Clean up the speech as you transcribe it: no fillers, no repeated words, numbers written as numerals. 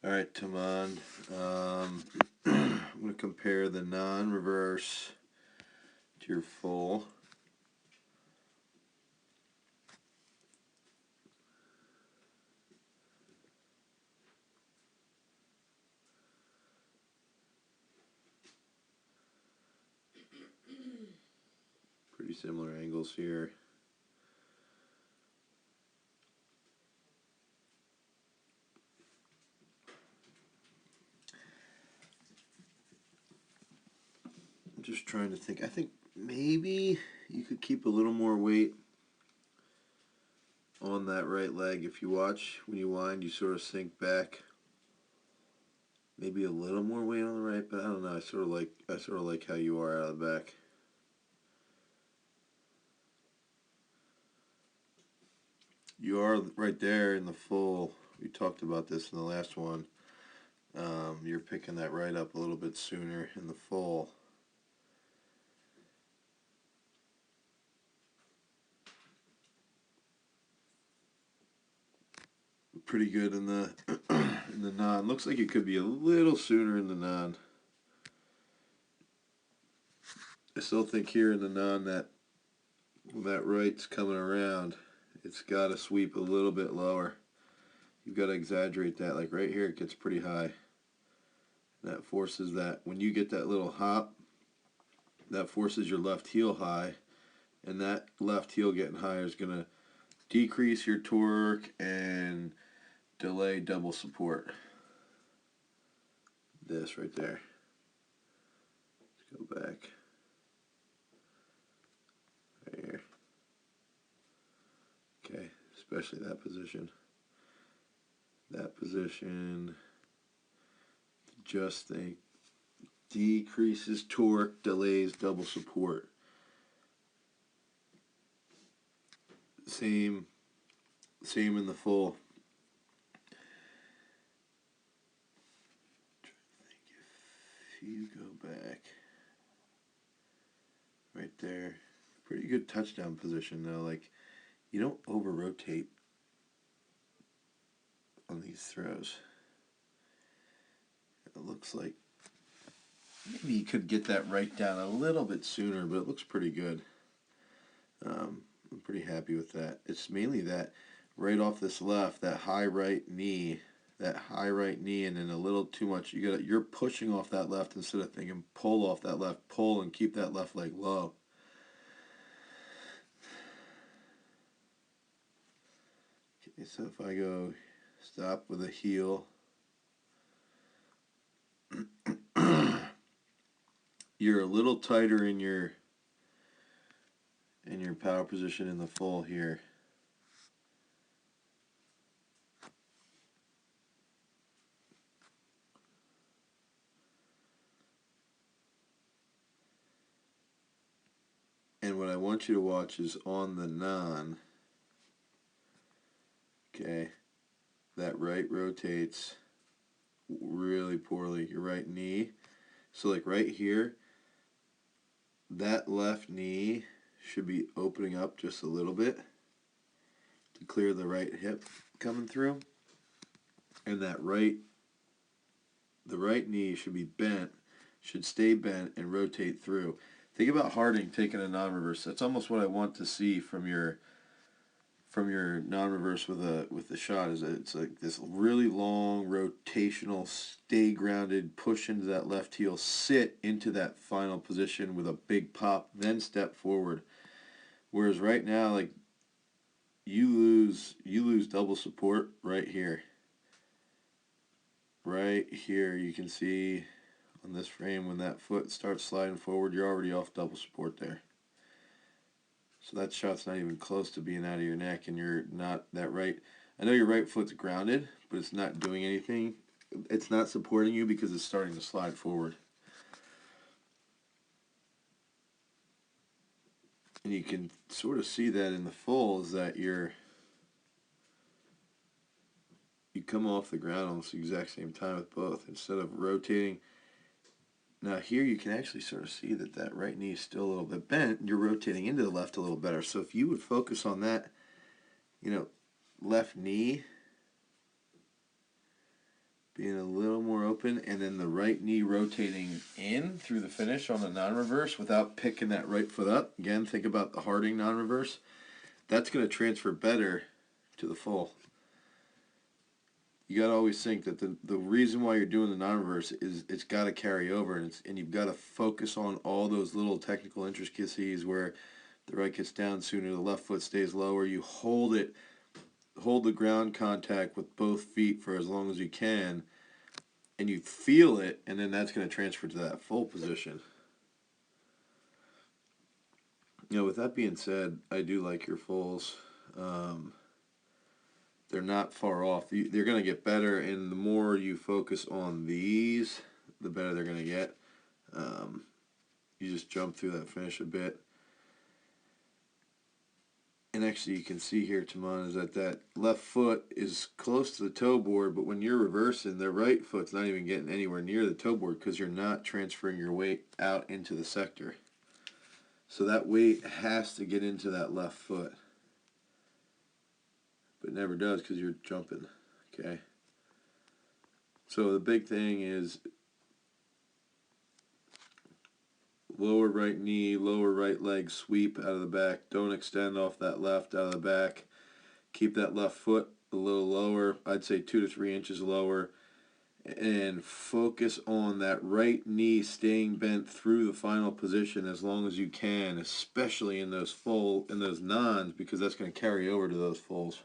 All right, Taman. I'm going to compare the non-reverse to your full. Pretty similar angles here. I'm just trying to think. I think maybe you could keep a little more weight on that right leg. If you watch, when you wind, you sort of sink back. Maybe a little more weight on the right, but I don't know. I sort of like how you are out of the back. You are right there in the full. We talked about this in the last one. You're picking that right up a little bit sooner in the full. Pretty good in the in the non. Looks like it could be a little sooner in the non. I still think here in the non that when that right's coming around, it's got to sweep a little bit lower. You've got to exaggerate that. Like right here, it gets pretty high. That forces that. When you get that little hop, that forces your left heel high, and that left heel getting higher is going to decrease your torque and delay double support. This right there. Let's go back. Right here. Okay, especially that position. That position, just think, decreases torque, delays double support. Same in the full. If you go back right there, pretty good touchdown position though. Like, you don't over rotate on these throws. It looks like maybe you could get that right down a little bit sooner, but it looks pretty good. I'm pretty happy with that. It's mainly that right off this left, that high right knee, and then a little too much. You're pushing off that left instead of thinking pull off that left, pull and keep that left leg low. Okay, so if I go stop with a heel, you're a little tighter in your power position in the full here. And what I want you to watch is on the non, okay, that right rotates really poorly. Your right knee. So like right here, that left knee should be opening up just a little bit to clear the right hip coming through. And the right knee should be bent, should stay bent and rotate through. Think about Harding taking a non-reverse. That's almost what I want to see from your non-reverse with the shot. Is that it's like this really long rotational, stay grounded, push into that left heel, sit into that final position with a big pop, then step forward. Whereas right now, like you lose double support right here. Right here, you can see on this frame when that foot starts sliding forward, you're already off double support there. So that shot's not even close to being out of your neck, and you're not that right. I know your right foot's grounded, but it's not doing anything. It's not supporting you because it's starting to slide forward. And you can sort of see that in the full is that you come off the ground almost the exact same time with both instead of rotating. Now here you can actually sort of see that right knee is still a little bit bent. You're rotating into the left a little better. So if you would focus on that, left knee being a little more open, and then the right knee rotating in through the finish on the non-reverse without picking that right foot up. Again, think about the Harding non-reverse. That's going to transfer better to the full. You got to always think that the reason why you're doing the non-reverse is it's got to carry over, and you've got to focus on all those little technical intricacies where the right gets down sooner, the left foot stays lower. You hold the ground contact with both feet for as long as you can, and you feel it, and then that's going to transfer to that full position. With that being said, I do like your fulls. They're not far off. They're going to get better, and the more you focus on these, the better they're going to get. You just jump through that finish a bit. And actually, you can see here, Timon, is that left foot is close to the toe board, but when you're reversing, the right foot's not even getting anywhere near the toe board because you're not transferring your weight out into the sector. So that weight has to get into that left foot. But it never does because you're jumping, okay? So the big thing is lower right knee, lower right leg sweep out of the back. Don't extend off that left out of the back. Keep that left foot a little lower. I'd say 2 to 3 inches lower. And focus on that right knee staying bent through the final position as long as you can, especially in those nons, because that's going to carry over to those fulls.